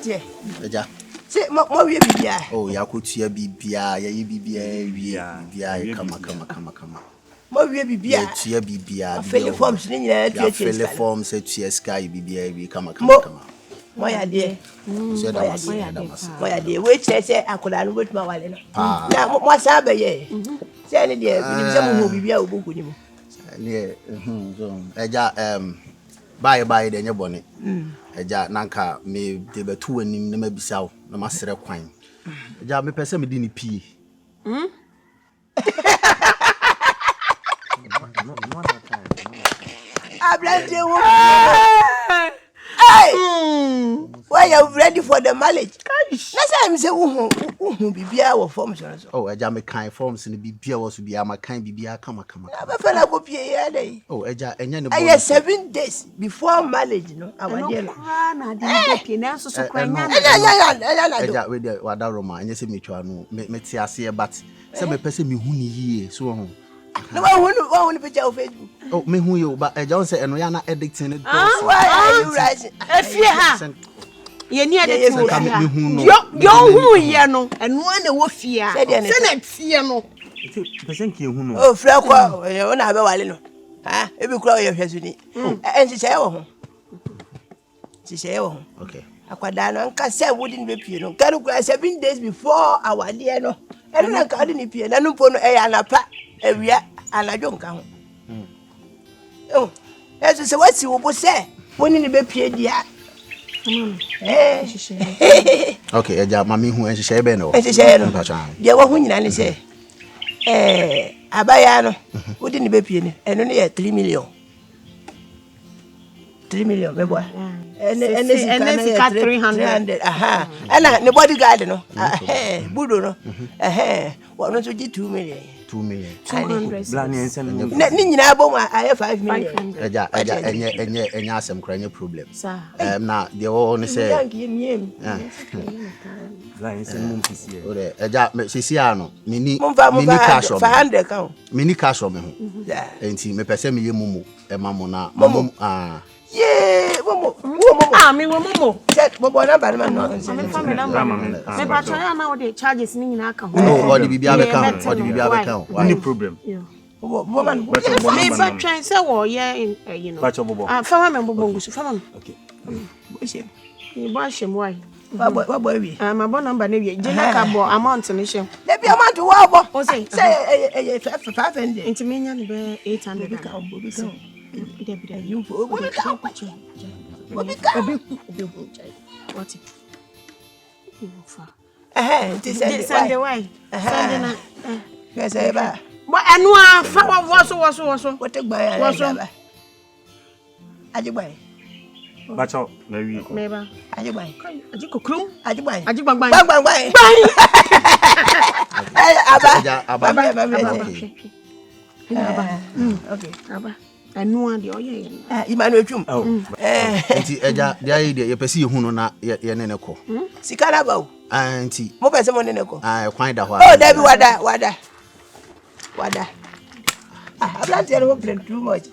Abrante. Eja. Say mo we bibia. Oh, ya kotua bibia, ya yi bibia bibia kama. Mo we bibia. Ya tua bibia. Fill forms ni nyina tua tua. Fill forms tua sky bibia kama. Mo ya de. So that was Mo ya de. We say akoda no betuma wale no. Na mo sa be ye. Say ni de, ni se mo bibia oboku ni mo. Ne so eja bye de nye bone. Eja nanka me de betu anim na mabisa wo na masere kwan. Eja me pese me di ni pie. Ablante wo. Hey! Why you ready for the marriage? That's why I'm say who bibia wo forms so. Oh, eja me kan forms ni bibia wo so bia ma kan bibia kama. Aba fela go pie ya dey. Oh, eja enye ne I 7 days before marriage no. Awade no. Na dey pie na so so kwan nya. Eja we dey wada Roma enye se metwa no me ti ase e but se me pese me hu ni yie so ho. No one picture of Facebook. Oh, me hu you but eja won say eno ya na editing it. Why are you rising? Efie ha. Ye ni ade ti wo me hu no. Yo hu ye no. Eno na wo fie a. Se na tie no. Pese nke hu no. Oh, fra kwa o na be wale no. Ha, e bi kura o ye hwesu ni. En se wo ho. Se wo ho. Okay. Akwada no nka se wodi ni be pie no. Kan kura 7 days before our day no. Eno na ka odi ni pie na no po no e ya na pa. Ewia anajo nka ho. Oh, eso se wasi wo bo se woni ni be pie dia. Okay, eja mami hu enhye be no. Enhye no. Dia wo hu nyina ni se abaya no wodi ni be pie ni eno ne 3 million. 3 million me boy. Ene sika 300. Aha. Ana ne bodyguard no. Budo no. Wono so ji 2 million. 2 million. 200. Ni nyina bom aye 5 million. Eja enye asem kra nye problem. Na de wo ne se ore eja sisi ano mini cash 500 ka. Mini cash me ho. Enti me pese me ye mumu e mamo na yeah, momo. Me momo. Set bobo number man no. Me family number. Me patcho ya na wo de charges ni nyina aka ho. Oh, odi bibia be kan. Odi bibia be kan. Any problem? Bobo man. Me patcho say wo ye you know. Patcho bobo. Fama me bobo ngusu fama. Okay. Bobo. Ni bo ahyem wai. Bobo wi. Ma bo number na wi. Je na ka bo amount ni hyem. Le bi amount wo bo. O say 500. Enti me nya ne be 800 ka bobo ka. You what Sunday why? Sunday na. Yes, I ba. But anu fa wo. What take buy? Aji buy. Bacho na wi. Meba. Aji buy. Aji kokrum. Aji buy. Aji bang. Okay. Aba. Anu ade oye. Emmanuel Twum. Enti eja dia yi de ye pese ye hu no na ye ne ko. Sikara ba o. Enti mo pese mo ne ko. Kwan da ho. Oh, David wada. Ablante no plan too much.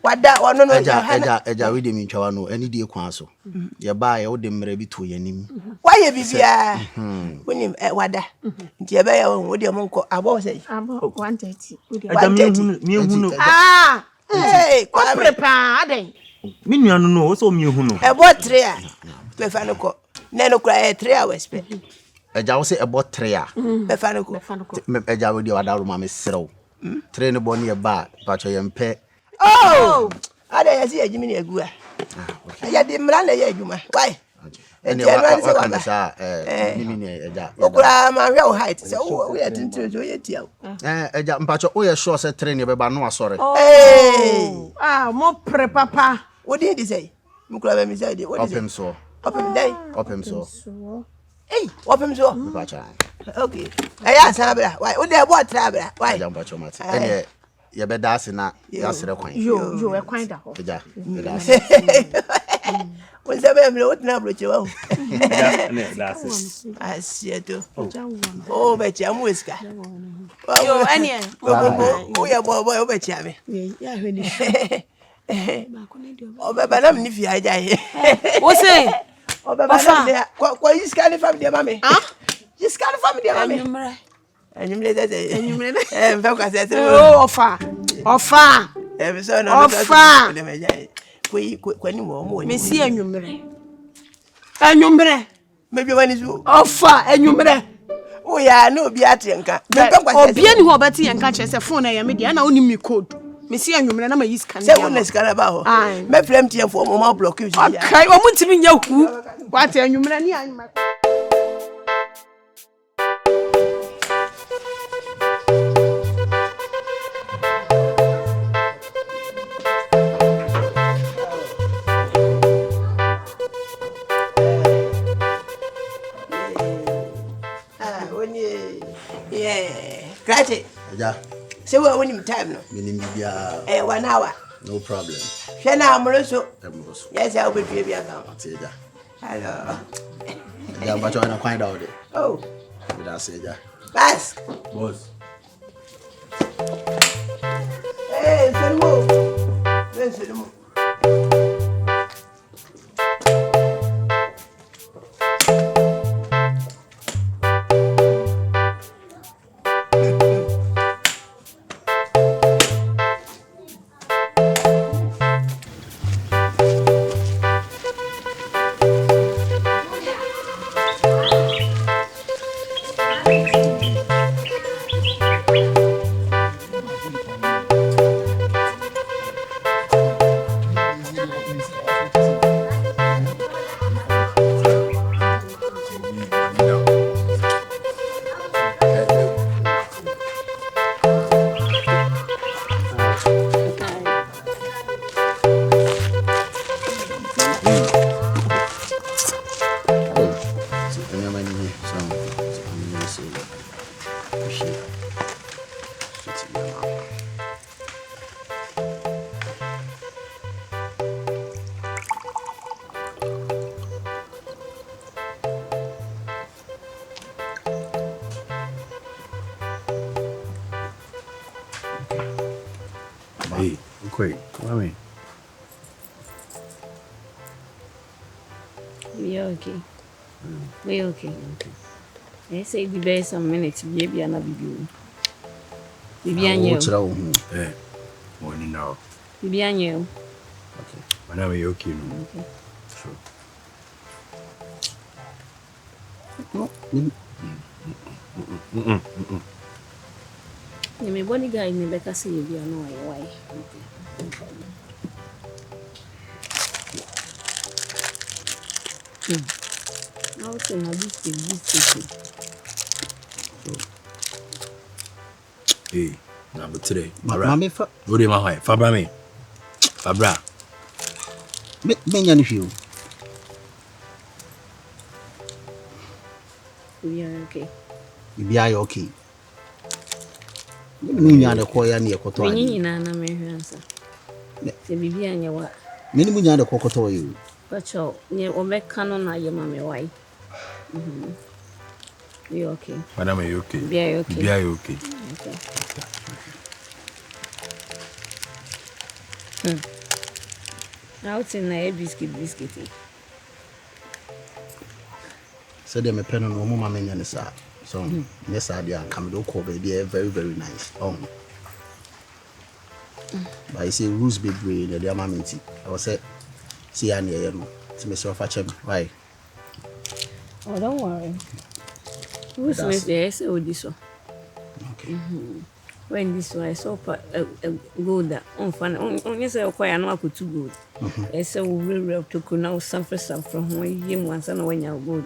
Wada ono no. Eja we de mi ntwa no ani die kwan so. Ye ba ye wo de mra bi to yanim. Waye bibia. Woni wada. Nti ye ba ye wo de mo nko abo say. Abo 130. Eja mi hu no. Hey, kwa prepare aden. Mi nua no wo so mi hu no. Ebo 3 a. Pe fa no ko. Ne no kura 3 hours pe. Eja wo say ebo 3 a. Pe fa no ko. Eja we de wada ro ma me serew. 3 no bo ne ba pacho ye mpe. Oh! Ada ya si ejimi ni egu a. Ya de mra na ya ejuma. Why? Ene wa kan sa mimi ni eja. Okura ma hwe o height. Se wo ya tintin so ye tia o. Eja mpacho o ye sure say train be ba no asore. Hey! Mo pre papa. What did he say? Mukura be mi say dey. What is it? Opem so. Opem dey. Opem so. Hey, opem so. Mpacho. Okay. Eya sabra. Why? O dey bo trabra. Why? Eja mpacho mate. Ene ye be da ase na ya sere kwan. Yo e kwan da ho. Eja. What's the name? What na broche wa? Ne da ase. Asieto. Oh, be tia mu eska. Yo ene. O ya bo o be tia me. Ya hwe ni. O be ba na me ni fi aja he. Wo say Ofa. Kwa iskani family mami. Ah? Iskani family mami. Enyumre. Enyumre tete. Enyumre. Mfa kwa sese. Oh, ofa. Ofa. So no. Ofa. Kwa ni mo. Mesi enyumre. Enyumre. Maybe when is you. Ofa enyumre. Oh yeah, no be atenka. Mfa kwa sese. Obia ni ho beti yenka chese phone na ya media na oni mi code. Mesi enyumre na ma yi scan. Say won scan ba ho. Me frame tie for mo block you. Okay, o mu ntimi nya hu. What enyumre ni anyi. Krate. Yeah. Say we win time no. Minim bia. 1 hour. No problem. Shana amroso. Amroso. Yes, I will be bia ka. Ateja. Hello. Ja bacho na find out there. Oh. We da say ja. Pass. Boss. Hey, Selmo. Hey, Selmo. Hey, quick, mommy. We okay. We okay. They say the best some minutes, baby, and a baby. Baby, and you. Eh, morning now. Baby, and you. Okay. Whenever you're okay, no. Okay. Sure. You may body guy in the back say you are no why. Now say na this. Hey, now but today. Mami fa. What am I? Fabra me. Fabra. Me nyane hwe o. We are okay. Bia you okay. Me nyane ko ya ne ekoto ani. Me nyina na me hwansa. Se bibi anya wa. Me ni mu nyane ko koto yi. Pacho, ne obeka no na ye mame wai. You okay? Madam, are you okay? Be okay. Be okay. Okay. Out in a biscuit. So they me pen no mo mama nyane sa. So yes I dey come do call baby very very nice. But I say rules be brave the mama minti. I was say see an here no. To me so fetch me. Why? Oh, don't worry. Who's with the SO this one? Okay. When this one I saw gold that on fun on yes I quite no could too good. SO will to now suffer from him once and when you're good.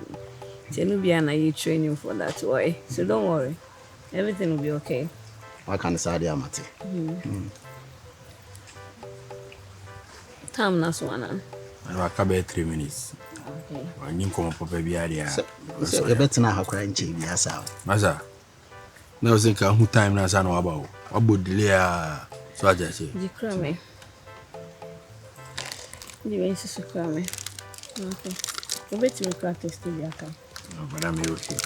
Tell me be training for that way. So don't worry. Everything will be okay. Why can't say they amate? Time na so one. I will come 3 minutes. Okay. When you come up baby area. So you better na hakura nche bi asa. Masa. Na o think who time na sa no about. About delay so I just say. Di krame. Di wen si krame. Okay. You better me practice to be aka. No, but I'm okay.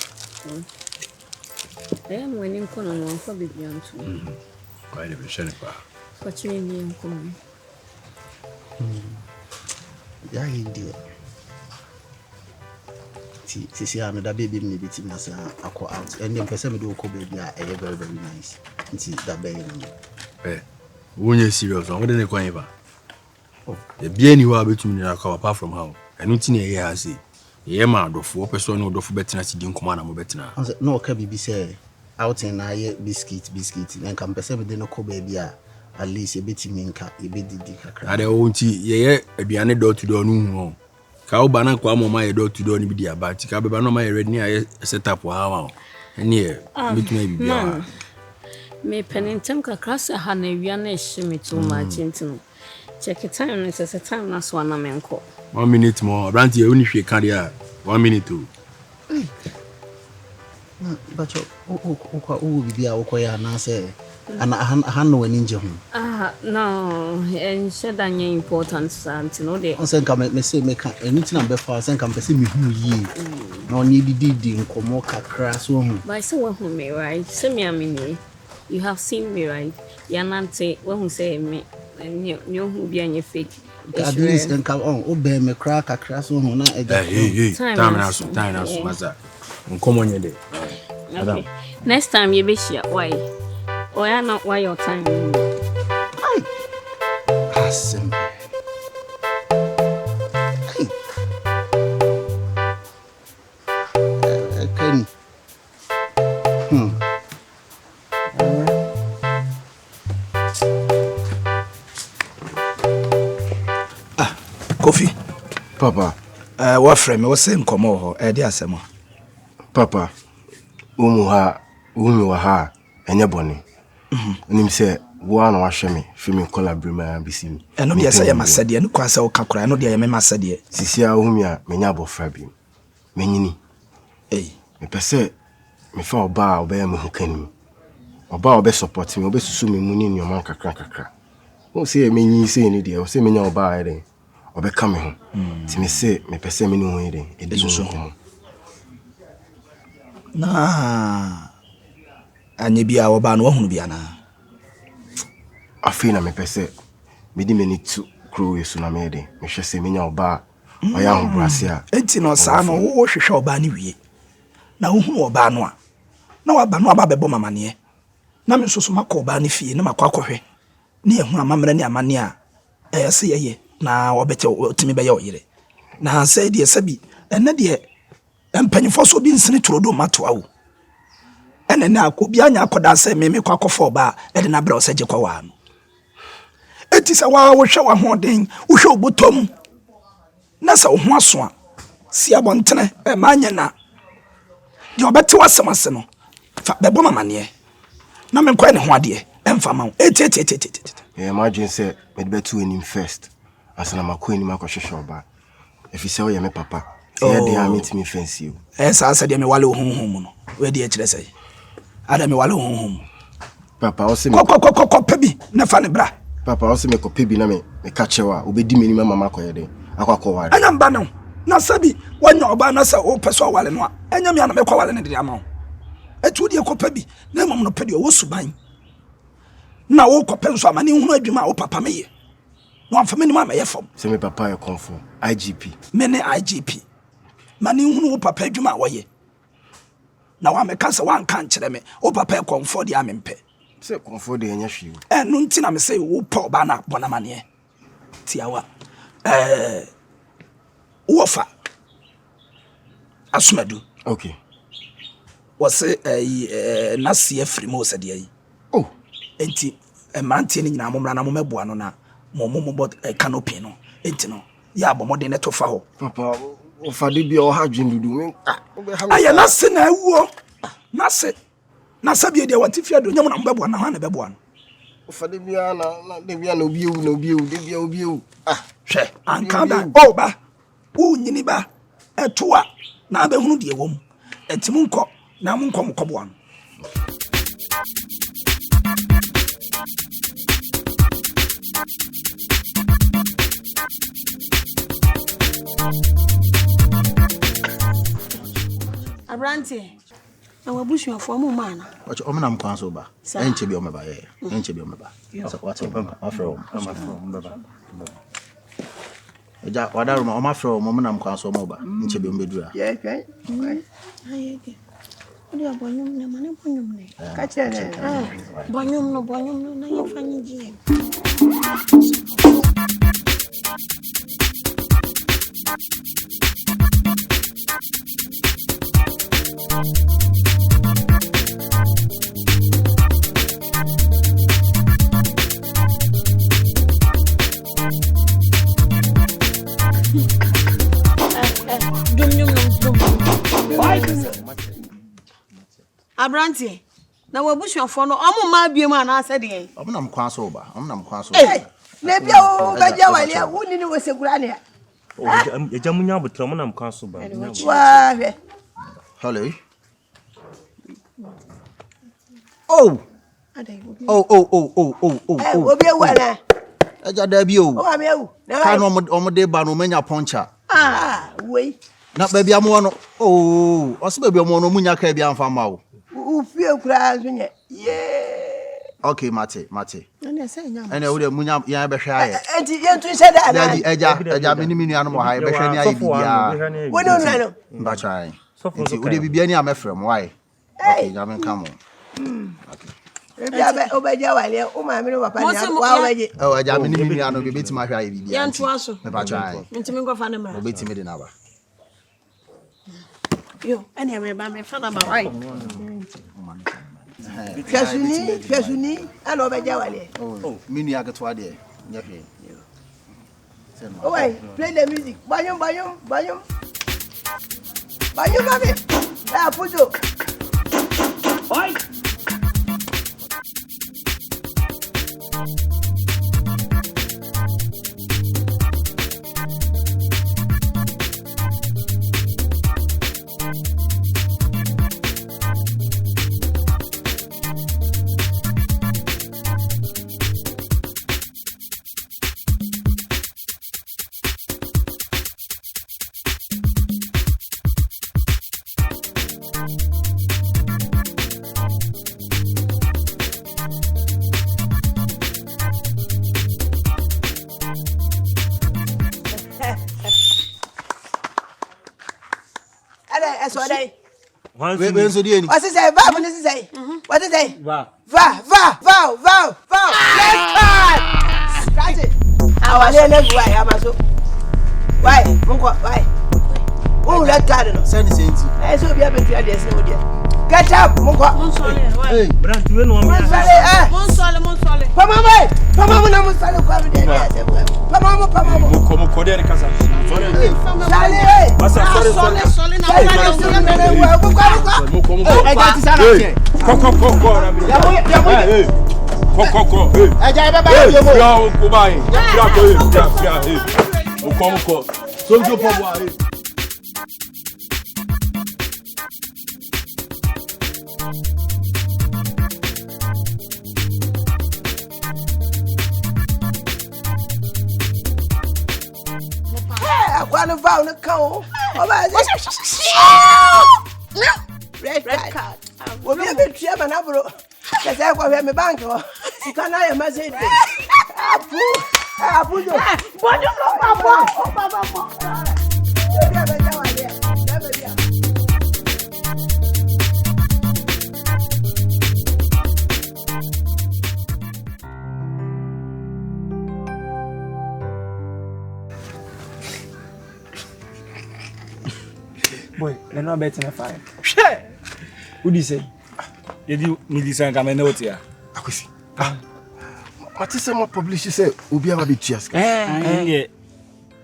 I am when you come on for baby on too. Quite a bit shenny pa. For training come. Yeah, he did. See, I'm that baby, maybe team as I call out, and then person do call baby, very, very nice. See that baby. When you're serious, what didn't they ever? Oh, the bien you are between me apart from how. And nothing here I say. Yeah, man, do 4 person no do for better as you didn't come on, I'm better now. No, can be say out in I biscuit, and come person with no call baby. At least a bit minka, a bit dicka. I don't yeah, a biane door to door no. Cow banana quam my door to door, be about to cabba no my red near set up wow. And yeah, maybe. Me penintum kakras a hana wiane shimi too much into. Check it time, it's a time that's one a man call. 1 minute more, Ranty only she carry 1 minute too. But oh, be our choir and say, and I know an injury. No, and said I knew important something, no, they also come me say, make anything number for us and come see me who ye. No need did in Komoka crass one. By someone who may right, send me a minute. You have seen me right. You're not say, who say me, and you know who be on your feet. At least can come on, obey me crack a crass one. Hey, time now, Master. Come on, your day. Okay. Next time you be sure why. Or I not why your time. Awesome. Coffee. Papa. What frame? What same come over? Dear Sama. Papa. Umuha, and your bonny. And him say, one wash me, filming collaborate be seen. And no, yes, I am a sadia, no quasa or cacra, no, dear, I am a sadia. Sisia Umia, Menyabo Fabi. Menini. Eh, me per se, me for bar obey me who can me. Or bar be supporting me, obey to sue me money in your man crack. Won't say me say any day, or say me no bar then, or be coming home. To me say, me per se me no way then, it is so home. Nah, and ye be our ban won't be ana. I feel na me per se, me di me need to grow a sunamede. Me shall say me no bar, or young brassia. It's no son or wash a show banny we. Now who or banwa? Now I banwa babe bomma money. Na me so smako banny fee, no maquaque. Near mamma near mania. I say ye, now or better to me by your ear. Now say dear Sabi, and Nadia. And penny for so being sent to do matter. And now could be anya could say me quack for bar and a brow said Jacoan. It is a wow shower hoarding, who show bottom. Nasa Waswa, see a bontene, a manana. Your better was some arsenal. Fat the bomber money. No man quite a dear, and farm. Imagine say, made better in him first. As I'm a queen in my shop bar. If you say, me papa. Oh, they are meeting me fancy you. Yes, I said, me wallow home. Where the HSA? Adam wallow home. Papa also me Nafani bra. Papa also make a pebby na me catch you. Obe di minimum mama koyede. Akwa I am bano. Na sabi when your banasa o peso wale no. Enya me na me kwa wale ne de ama. Etu de kopabi na mom no pedi wo suban. Na wo kopenso amane hu adwuma wo papa me ye. No amfa me ni mama ye fom. Say me papa ye confirm IGP. Me ne IGP. Mane hu wo papa adwuma wo ye. Na wa me kasa wan kan kire me. Wo papa e confirm de amempe. Say confirm de enya hwe. No nti na me say wo pa ba na bona mane. Tiawa. Wofa Asumadu. Okay. Was nasi free mo said ye. Oh, enti mante ni nyina momra na momeboa no na momobot canopy no enti no ya bomode ne tofa ho. Papa, ofa de bia o ha dwindudu me. Aya nasi na awuo. Nasa bia de watifia do nyam na mbeboa na ha na beboa no. Ofa de bia na de bia na obiu de bia obiu. Hwe ankada o ba. Nyini ba etoa na abehunu de wom entimu nkọ na mu nkọ mkọbo an Abrante na wabusu afọ mu mana Watch omenam kwanso ba enche bi omeba ye enche bi omeba so watch baba afro baba Eja wada roma o ma frɛ o mo nam kwa so mo ba. Nche be mbedura. Yeah, okay. Ayeke. Odi abonyum ne mane bonyum ne. Ka chere. Bonyum no na ye fanyi ji. Abranti na wabusuafo no omo ma biem ana ase de Omo nam kwa so ba. Omo nam kwa so. Na bia o ba ja wale wo ni wo segura ne. Eja munya abotra mo nam kwa so ba. Wa hwe. Hello. Oh. Obi ewu ana. Eja da bi o. O ma ewu. Ka no omo de ba no menya poncha. Wei. Na ba bia mo no. Oso ba bia mo no munya ka bia amfa ma o. Ufie kura so nye. Okay, mate. Na se nya. Ene wo de munya ya be hwe aye. Enti yentu se da na. Eja mini anu mo ha be hwe ni aye bibia. Wo no no. Mba try. Enti wo de bibia ni amefrem why? Okay, ja men come on. Bia be obaja wale o ma me no papa ni wa waje. Eja mini anu be betima hwe aye bibia. Yentu aso. Mba try. Ntimi ngofa ne mra. Obetimi de na ba. Yo, ene me ba me fada ba right. Fiasuni, ana obaja wale. Mini agetwa de. Nya hwe. Oh wait, play the music. Bayum, mami. Pujo. Oi. So they We so dey ni. What is say? Va, what is say? What is say? Va. Let's start. Start it. Our name why amaso. Why? Munko why? Oh, let's start no. Send senti. So be able to dey say wo dey. Get up, Munko. Hey, Brand we no am. Monsole. Pama na monsole kwa me dey. Pama. Como kode kasa. Sale. Wasa sorry. Na Akwano vow no count. Red card. We be able to have an abro. Cause I go me bank. You can I message. Apu. What you Papa. Boy, they're not betting a fine. Shit! What do you say? Did you listen to me note here? Akwasi. What is some publish say obi aba betua ska? Yeah.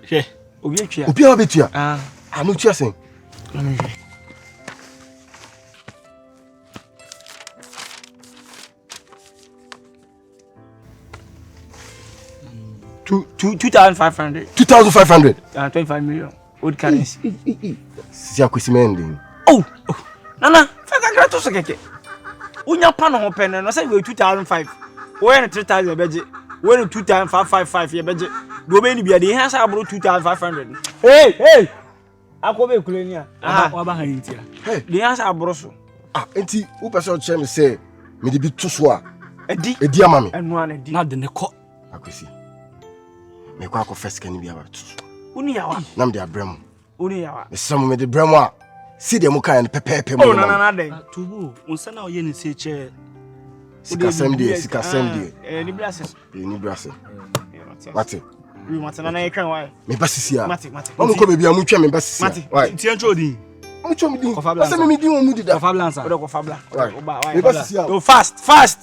She. Obi atwa. Obi aba betua. Anu tua sen. $2,500. 2,500. 25 million. Old currency. Si Akwasi mending. Oh. Nana, faka grato so keke. Unya pa no pen no say we 2005. We na 3000 beje. We na 2555 ye beje. Do be ni bia de han sa abro 2500. Hey. Akobe kulenia. Wa ba han yitia. Hey, de han sa abro so. Enti wo person che me say me de bi to so a. Edi ama me. Enu ana di. Na de ne ko. Akwasi. Me kwa ko first kan bi aba to so. Uni yawa. Nam de abrem. Uni yawa. Some me de bremo. See dem kan pepepe mo. Oh na dey. Tubu, unsa na oye ni se che. Sika sem Ni blessings. Ni blessing. Mate. We mate na ye kan why? Me basisi a. Mate. Omo ko bebi amutwa me basisi. Mate. Why? Ti ancho din. Amutwa me din. Asa me din o mu dida. Kofa blanca. Odo kofa bla. Me basisi a. Go fast.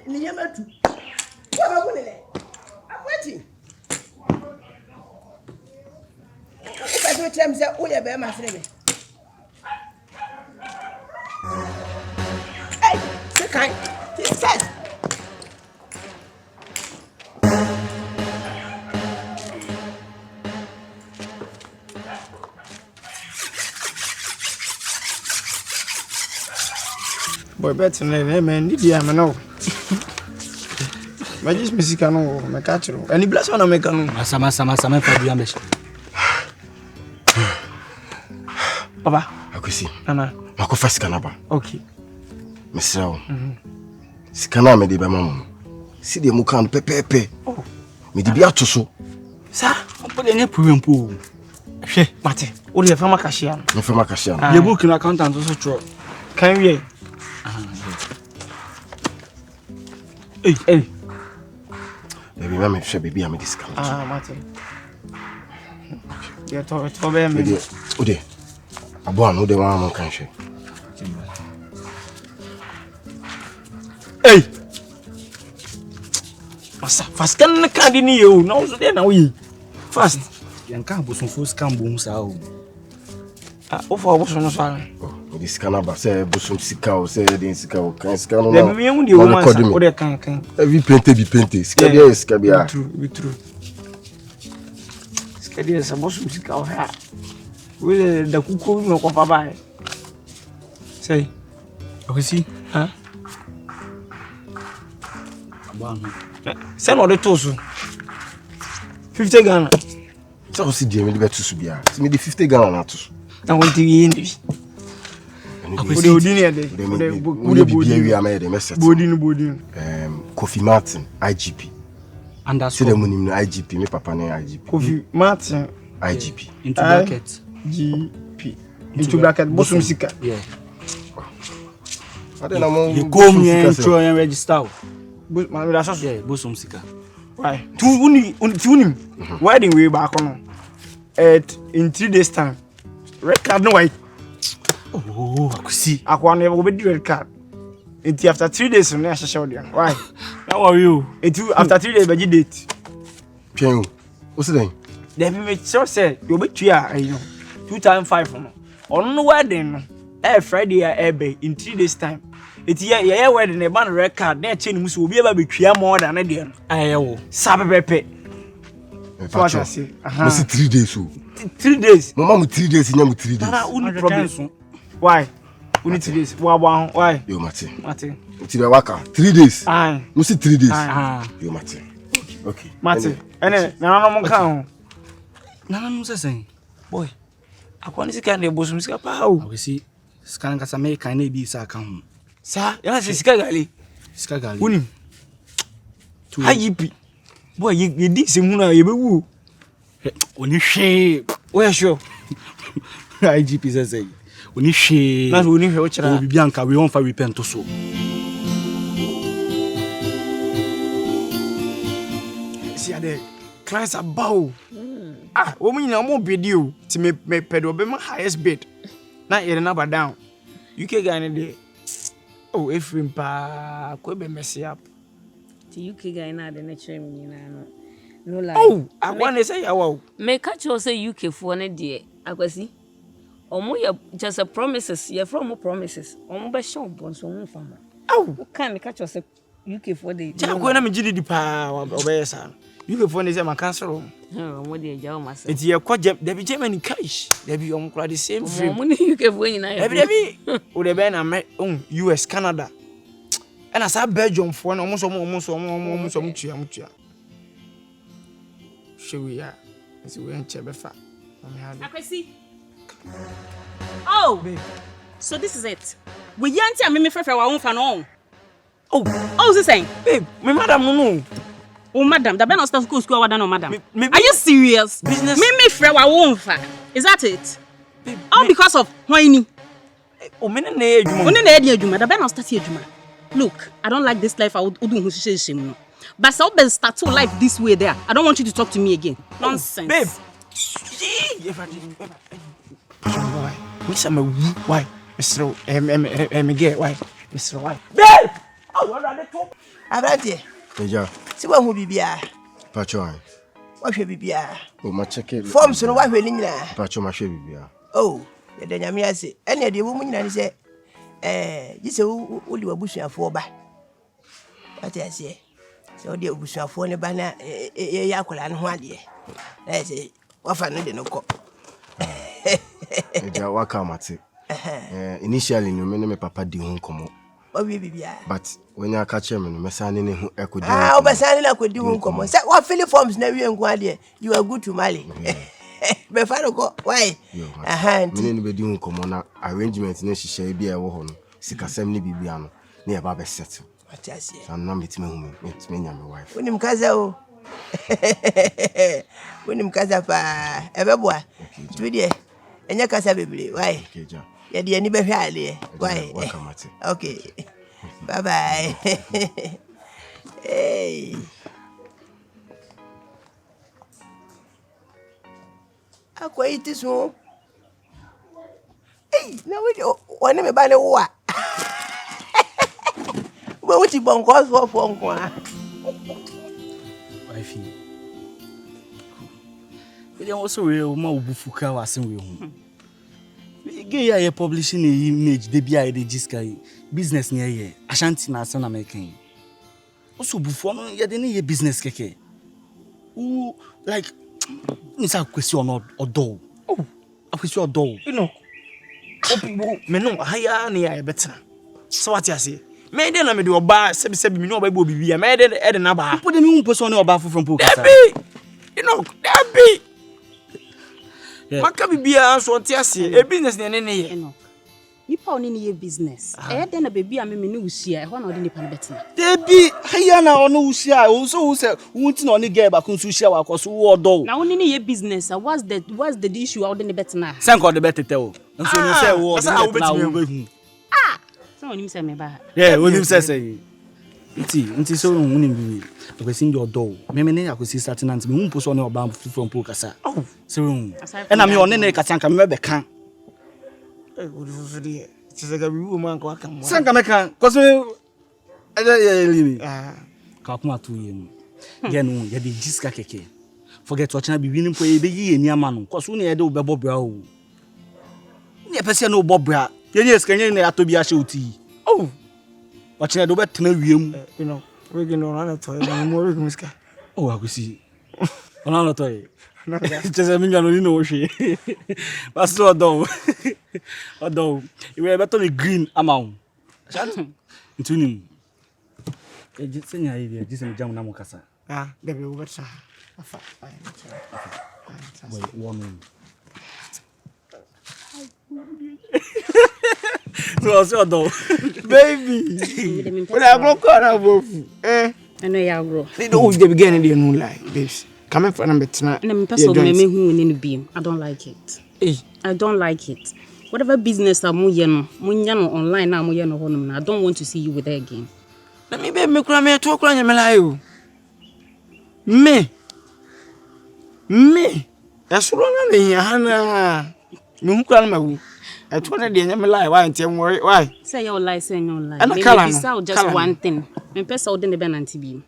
Ni yamatu. Wa ba kunele. Akwati. Ka do chem se o ye be ma fere me. Hey, se kai. Set. Boy, better man, need ya man. I just miss it. I catch you. Any bless on a mechanic. Sama for the ambition. Papa, Akwasi. Nana. Mako first kanaba. Okay. Mesrawo. Sikana me de be mama. Si de mu kan pepepe. Oh. Me de bi atoso. Sa, Opo de nye problem po. Hwe, mate. O de fama cashier. Me fama cashier. Ye book na accountant so tro. Can we? Hey. Baby, mama hwe baby am discount. Mate. Ya to be me. Ode. Abo anu de wa am kan hwe. Hey. Wasa, fast kan na kan ni yo. Na so dey na we. Fast. Yan kan bo son fos kan bo sa o. O fo bo so no so. Me discount ba say busum sika o say de sika o kan sika no. Le me hu de wo man sa o de kan. Every painter. Sika dia sika bia. True. Sika dia sa bo so sika o ha. We da kuko no ko fa ba. Say. Akwasi. Ha? Abano. Say no de toso. 50 Ghana. Say o si die me de betu su bia. Si me de 50 Ghana na to. Na won ti yi ndi. Akwasi Odini e de. Ode bibia wi am e de message. Bodin. Kofi Martin IGP. Underscore. Say dem nim no IGP, me papa na IGP. Kofi Martin IGP. Into bracket. GP. Into bracket bosum sika. Yeah. Ade na mo. Ye come here tro and register. Ma me da so. Yeah, bosum sika. Why? Tunim. Why didn't we back on? In 3 days time. Red card no white. Oh, Akwasi. Akwa never be red card. After 3 days we show them. Why? How are you? After 3 days be date. Pian. What's the name? They be make sure say you be tria, you know. 2005 no. On no wedding no. Friday in 3 days time. Yeah wedding e ban red card na chain mu so obi eba be tria more than dey no. Ayewo. Sabe pepe. What I say? 3 days so. 3 days. Mama mu 3 days, nya mu 3 days. Nana, uni problem. Why? Uni 3 days. Why? Yo Mate. Mate. Waka 3 days. Aye. Mu 3 days. Yo Mate. Okay. Mate. Ene, nana no mo kan. Nana no say. Boy. Akwani sika na bosum sika pa o. Akwasi. Sika kasa me kan na bi sa kan ho. Sa, ya se sika gali. Sika gali. Uni. Hayipi. Boy, ye di se mu na ye be wu. Oni hwe. Where sure? IGP say. Oni hwe. Na oni hwe o kira. O bibia nka we won fa repent to so. See the clients are bow. O mu nyina mo bid you. Ti me pedo be my highest bid. Na ye na down. UK guy na dey. Oh, Ephraim pa ko be mess up. The UK guy na the natural me na no lie. Oh, I want to say wow. Me catch you say UK for na dey. Akwasi. Omo ya just a promises. You from promises. Omo be show bon so mo fa. Oh, can me catch you say UK for dey. Ja ko na me gidi di pa obeyesa. UK for na say ma cancel. Omo dey jaw ma say. Eti ye ko there be Germany cash. There be omo kra the same frame. Omo ni UK for nyina. There be o de be na US Canada. And I saw Belgium for almost tua. Show we are. As we went Chebefa. Akwasi. Oh, babe. So this is it. We yanti and me for our own fan on. Oh, is saying? Babe, me madam no. Oh, madam, the Ben of school square no madam. Are you serious? Business. Me for our own fan. Is that it? Babe, all because of whiny. Oh, me na ejuma. Oni na ejuma. The Ben of start ejuma. Look, I don't like this life. I would do shame. But so be start to life this way there. I don't want you to talk to me again. Nonsense. Babe. Why? Mr. Me get why? Mr. Why? Babe! Oh, what are they talking? Abrante. Eja. Si wa hu bibia. Pacho an. Wa hwe bibia. O ma check it. Forms no wa hwe ni nyina. Pacho ma hwe bibia. Oh, ye de nyame ase. Ene de wo mu nyina ni se gise wo li wabusuafo ba. Ati ase. Se wo de wabusuafo ne ba na ye yakola ne ho ade. Na se wa fa no de no ko. Eja wa ka mate. Initially no me papa di ho komo. But when you catch him, me sani ne hu ekodi. Ah, obasani na kodi hu komo. Say what fill forms na wi enku ade. You are good to marry. Be fa no go. Why? Me ne be di hu komo na arrangement na hihye bia e wo ho no. Sikasem ne bibia no. Na e ba be settle. What I say? Sam na metime hu me nya me wife. Unim kaza o. Unim kaza pa. Ebeboa. Tu die. Enya kasa bebre. Why? Okay, ja. Ya di ani be hwe ale. Why? Welcome at. Okay. Bye bye. Hey. Akwa iti so. Hey, na we one me ba ne wo a. We wuti bon cause for nko a. Wifey. We dey also we ma obufuka wasen we hu. Gay ya publishing a image de bia de jiska business near ye Ashanti na South American. Also before no ye de ne business keke. Who like nisa question odo. Oh, a question odo. You know. Me no haya na ya better. So what you say? Me de na me de oba sebi me no oba bibia. Me de na ba. People de me person oba from Pokasa. You know, that be. Maka bibia so tiase e business ne ye Enoch. Nipa oni ne ye business. Den na baby am me ne wusia e ho na odi nipa ne betina. Debi haya na ono wusia o so say wunti na oni girl ba kun so wusia wa kwaso wo odo. Na oni ne ye business. What's the issue out in the betina? Sen ko de betete o. Nso ni say wo odo. So oni say me ba. Yeah, oni say. Nti so woni bi. Akwasi ndi odo. Me ne akwasi statement me hu poso na oba from Pokasa. Oh, so and I'm on ne kasanka me be kan. What is it? It's like a woman ko aka mo. Sanka me kan cause me leave. Ka kuma to yen. Get no ye dey jiska keke. Forget what na bi wini po e be yi eni ama no cause one ye dey obebo bra o. Ne pese na obobra. Ye nye skanye na ato bi a shoti. Oh. What na do betena wiem. You know, we can run at toy more miska. Oh, Akwasi. Ona no toy. Just a minute, no know she. But so odo. You were better the green amount. Into him. Just send your idea. Just a jam na mokasa. Ah, there we go. Wait, 1 minute. So so odo. Baby. When I go corner bofu. I know ya grow. They don't dey begin dey no lie, babes. Come for na betina. Na me person me hu ni beam. I don't like it. I don't like it. Whatever business amu ye no, munya no online na amu ye no honum na. I don't want to see you with her again. Na me be me kura me to kura nya me lie o. Me. Esuro na me ya na. Me hu kura na mawu. I told her the lie. Why? Why? Say your lie, say your lie. And maybe just one thing. Me pesa odi ne be na ntibi.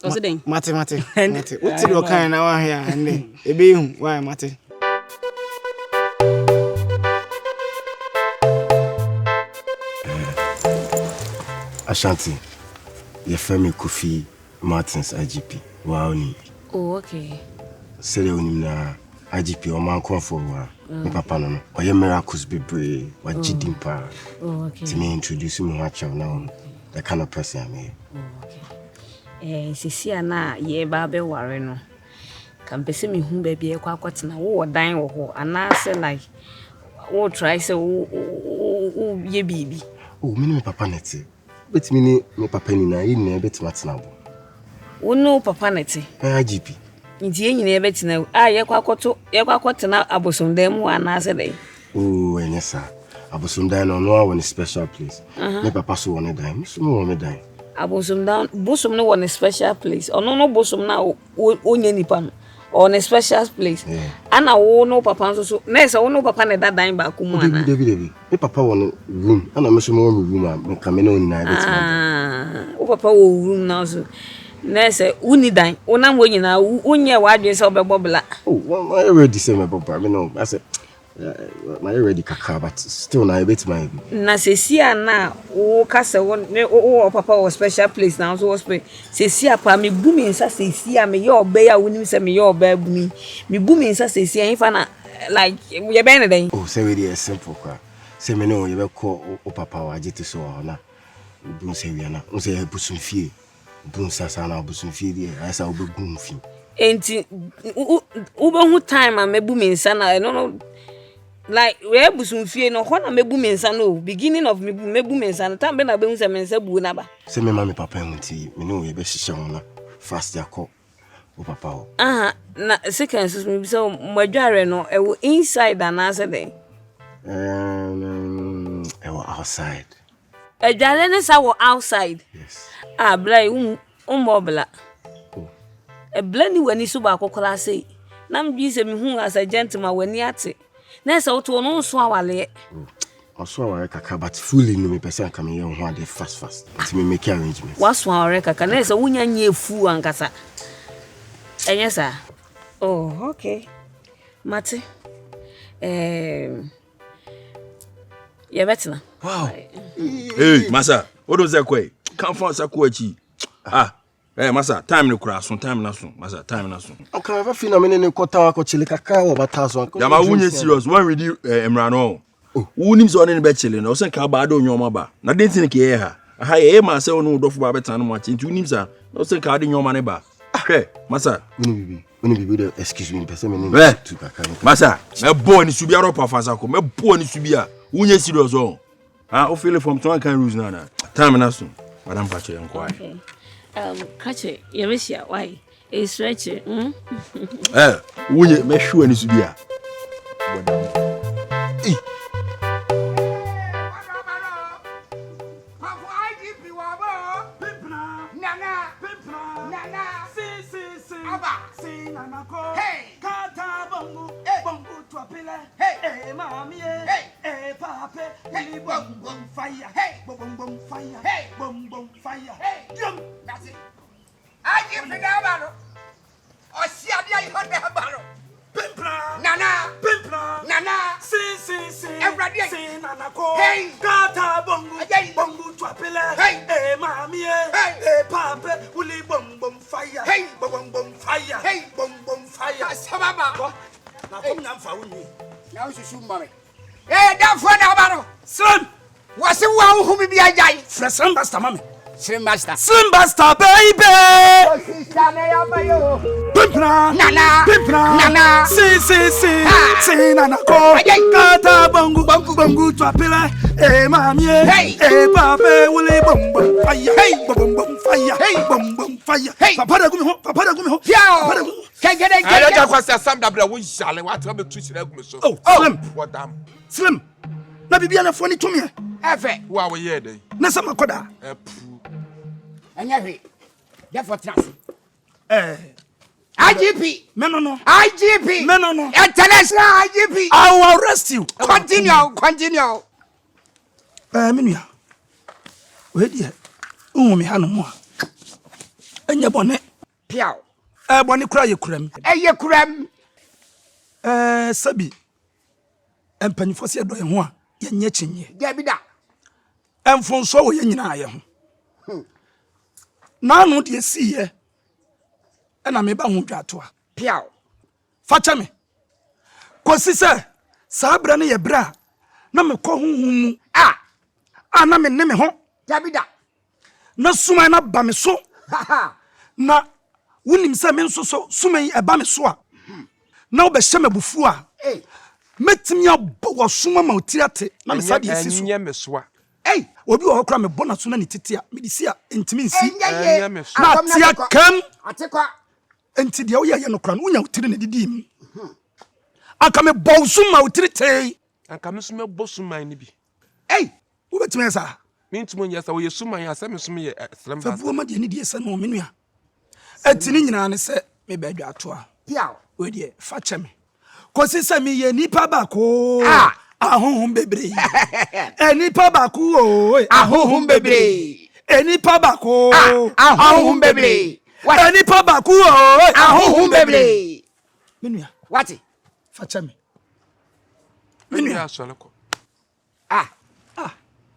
What's it then? Mate. What did you kind now here and then? E be hu. Why mate? Ashanti. Your family Kofi Martins IGP. Wow ni. Oh, okay. Sele onim na IGP or man come for my papa no. Or your miracles be brave. What jidimpa. Oh, okay. To me introduce me watch now. The kind of person I am. Oh, okay. Sisi ana ye ba be ware no. Kan pese me hu ba bia kwa kwatena wo dan wo ho ana se like wo try say wo ye bibi. Oh, me papa neti. Bet me papa ni na yi na bet matena bo. Wo no papa neti. IGP. Nti enyi na betina ye kwa kwatena abosondam wo ana se dai. Oh, enyesa. Abosondan no one special place. Me papa so one dan. So no one dan. Abosondan bosom no one special place. Ono no bosom na onye nipa no. On a special place. Ana wo no papa so na se wo no papa na dadan ba ku mu ana. Debi. Me papa won room. Ana me so mo room am ka me no nyina betima. Wo papa wo room na so. Na se uni dan. Ona mo nyina unye wa adwe se obebobla. Oh, I already say my papa. Me no. I said my already kaka but still na betima. Na sesia na wo kasa wo papa wo special place na so hospital. Sesia pa me bu mi nsa sesia me ye obe ya wonim se me ye obe bu mi. Me bu mi nsa sesia infa na like ye be na den. Oh, say we dey simple kwa. Say me no ye be call o papa wa AJETEY SOWAH na. Bu say we na. O say e busun fie. Bu nsa sa na busun fie dey. I say obe gun fie. Enti ube hu time a mebu mi nsa na no like we busun fie no ho na mebu mi nsa no beginning of mebu mi nsa no time be na be hu se me nsa bu na ba se me mama papa nti me no ye be hihye ho na fast yakọ o papa o na second so me so madware no e wo inside and answer den e wo outside adware ne sa wo outside yes brai mobla e blani wani so ba kokola sei na mbi se me hu as a gentleman wani ate na se wo to no so awale aso aware kaka but fully no me person ka me ye ho ade fast nti me make arrangements waso aware kaka na se wunya nya fu ankasa enye sa oh okay mate ya betina wow hey masa what was that kwai come for sakuachi masa time ni kura so time na so masa time na so okay ever feel na me ne kwota akochile kaka wo bataso ya ma wunye serious one ready emra no wunim so ne be chile no so ka ba do nyoma ba na den tin ke ye ha ye ma se onu dofo ba betan no ma chi wunim sa no so ka de nyoma ne ba hwe masa uni bibi de excuse me person me ne tu kaka masa me bo ni subi aro pa fansa ko me bo ni subi a wunye serious o o feel from one kind rules na time na so madam pacho enko okay kache yemeshia why e stretch wunye me hwe ni subi a Slim Buster, mommy. Slim Buster. Slim Buster, baby. Pimpna, Nana, Pimpna, Nana. Si, Nana, go. Kata bongo, twapila. Hey, mommy. Hey, papa, wuli bum, fire. Hey, bum, fire. Hey, bum, fire. Hey, papa, go me home. Yo. Can't get it. I don't want to some that we shall what I'm twitching. Oh, Slim. What damn. Slim. Na bibiana phone to me. Efe. Wa we here dey. Na sama koda. Enyewe. Therefore trans. IGP. No. IGP. No. International IGP. I will arrest you. Continue. Minua. We dia. Me hanu mo. Enye bone. Piao. Bone kura ye kuram. Eye kuram. Sabi. Empanyfo se do ye ho a. Yenye chinye. Debida. Emfonso wo ye nyina ye ho. Na no de si ye. Na me ba ho dwato a. Piao. Facha me. Kosi se sabra ne ye bra na me ko honhum na me ne me ho Dabida na suma na ba me so na wonim se me nso so suma yi eba me so a na wo be hye me bufu a metimi abo suma ma otiriate na me sade esi so enye me soa obi wo kra me bona so na ne tete a me disi a ntimi nsi enye me so na tia kam atekwa enti de wo ye no kra no wonya otiri ne didi mi aka me bo suma otiri tei anka me so me bo suman ni bi wo betimi esa me ntimo nya sa wo ye suman ya sa me so me ye slam fa buo ma de ni de esa no me nua etini nyina ne se me ba dwa to a piao we de fa cheme kosi se me ye nipa ba ko ahohom bebre enipa ba ko ahohom bebre enipa ba ko ahohom bebre enipa ba ko ahohom bebre me nua wati fa cheme me nua sole ko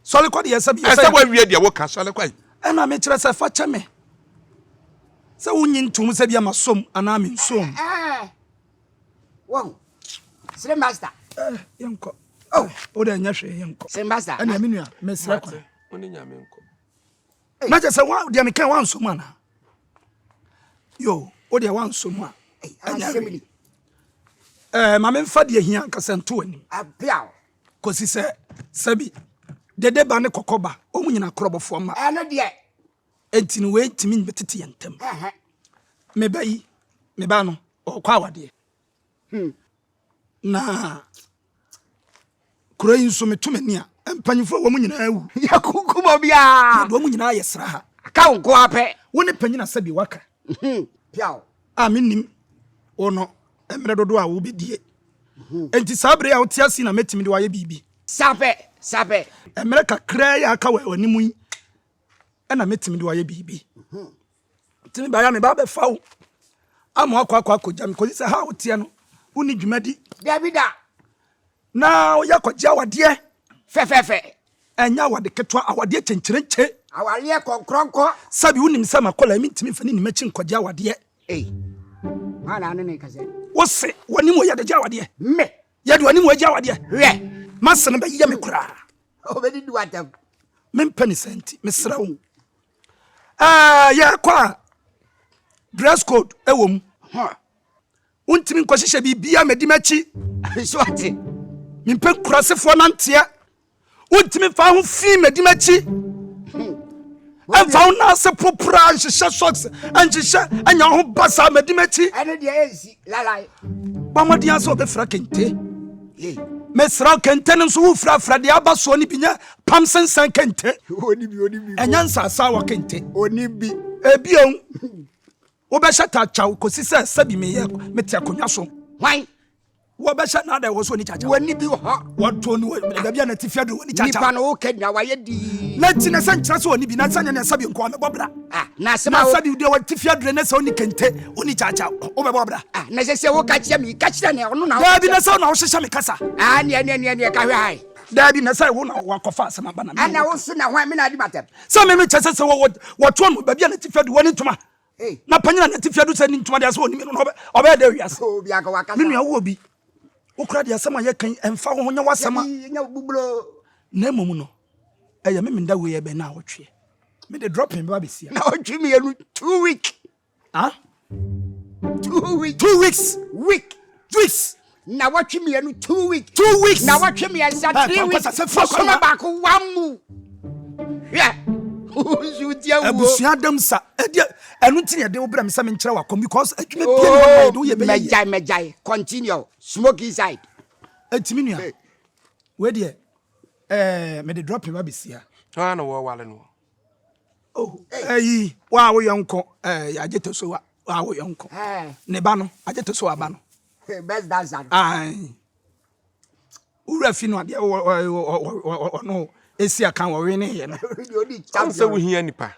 sole ko de esa bi esa wa wie de wo ka sole ko ena me kire se fa cheme se wonyi ntum se bia masom ana me nsom wow slim master yenko o de nya hwe yenko slim master ena me nua me sra ko oni nya me nko na je se wa de me kan wa nsom ana yo o de wa nsom a assembly ma me mfa de hia nkasa nto ani apiao kosi se sabi dede ba ne kokoba o mu nyina krobofo ma eno de entini we ntimi betete yentem me bayi me ba no o kwa wade na kuro inso me tumani a empanyifo wo mu nyina awu yakukumo bia do mu nyina yesra ha ka nko ape woni panyina sabi waka piao aminim ono emre dodo a wo bedie enti sabre ya otiasi na metimi de waye bibi sape emre kakra ya aka wanimu yi ena metimi de waye bibi timi ba ya me ba be fawo amo akwa jam ko se ha otie no uni dwumadi Dabida na ya kwaje awade fe enya awade ketwa awade chencherenche awale konkronko sabi unim sama kola mi ntimi fani ni machi nkwaje awade mana ne kase wose wani mo ya de awade me ya de wani mo ya awade we masene ba ya me kura obedi duatam mempani senti mesra wo ya kwa dress code ewom untimi nkwahye bibia medimachi so ate mimpe kurasefo nantia untimi fa ho fi medimachi enfa na se popra nhye socks nhye anya ho basa medimachi ene de ensi lalai ba modi aso be fra kente mesra kente nso wo fra de abaso ni binya pamsensan kente oni bi enya nsasa wa kente oni bi ebion wo be shata chaw kosi se sabi me ye meti akonwa so hwan wo be shata na da wo so ni chacha woni bi ho wato ni da bia na tifia do ni chacha nipa no wo kenya waye di na tina san kira so oni bi na sanya na sabi nko me bobra na sabi de wo tifia do na se oni kente oni chacha wo be bobra na se wo ka chia mi ka chia ne ono na da bi na sa na wo hyehyɛ me kasa ne ka hwe hai da bi na sa wo na wa kofa asama ba na me ana wo su na hwan me na di matem sa me chese se wo to no ba bia na tifia do woni ntoma na panyina na tifia do se ni ntoma de so oni me no obe da wiase obi aka waka me nua wo bi ukra de asama ye kan emfa ho nya wasama nya bublo na mom no eye me nda we ye be na wotwe me de drop him ba be sia na wotwe me yenu 2 week 2 weeks na wotwe me yenu 2 week 2 weeks na wotwe me yansa 3 weeks so me ba ko wamu yeah abusu adam sa enu ntine de wo bra me sa me nkire wa kom because adwuma pie no do ye be mejai continue smoke inside etimi nua we de me de drop him abesia na wo wale no wa wo yonko AJETEY SOWAH wa wo yonko ne ba no AJETEY SOWAH ba no best dancer ura fi no ade no esi aka wo we ne ye no se wo hia nipa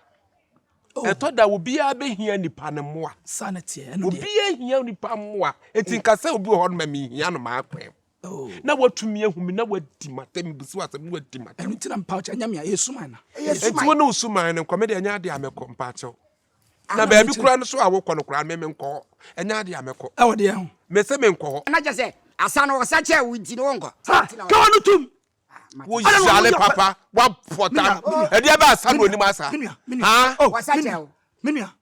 eto da wo bia be hia nipa ne moa sanity no de bia hia nipa moa etinka se obi ho no ma mi hia no ma akwem na watumi ahumi na wadi matem busi wasem wadi matem entina mpa cha nyame yesuman na enti wona usuman ne nkome de anya de amekọ mpa che na ba bi kura no so awokọ no kura me nkọ anya de amekọ e wo de ho me se me nkọ na je se Asano wasache winti wongo. Ha, go on tum. Wo jale papa, wa pota. E dia ba asa no ni masa. Ha? Oh, wasache. Minua.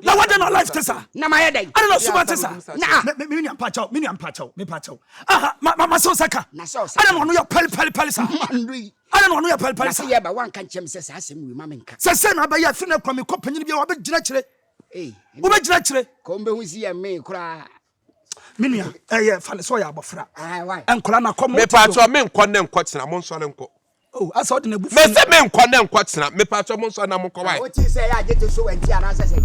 Na what na life tesa. Na my day. I don't know super tesa. Na. Minua pacho. Aha, mama so saka. Na so. I don't know your pali sa. I don't know your pali sa. Na say ba wan kan chem say asem wi mamenka. Sese na ba ya fi na kwa me kopanyini bia oba gina kire. Wo be gina kire. Ko mbe hu si ya me kura. Minua, fale so ya abofra. Ah, why? Enkola na kom. Me pacho me nkọ ne nkọ tena mo nso ne nkọ. Oh, asa odi na bufu. Me se me nkọ ne nkọ tena, me pacho mo nso na mo nkọ why. What you say ya get so enti ana say.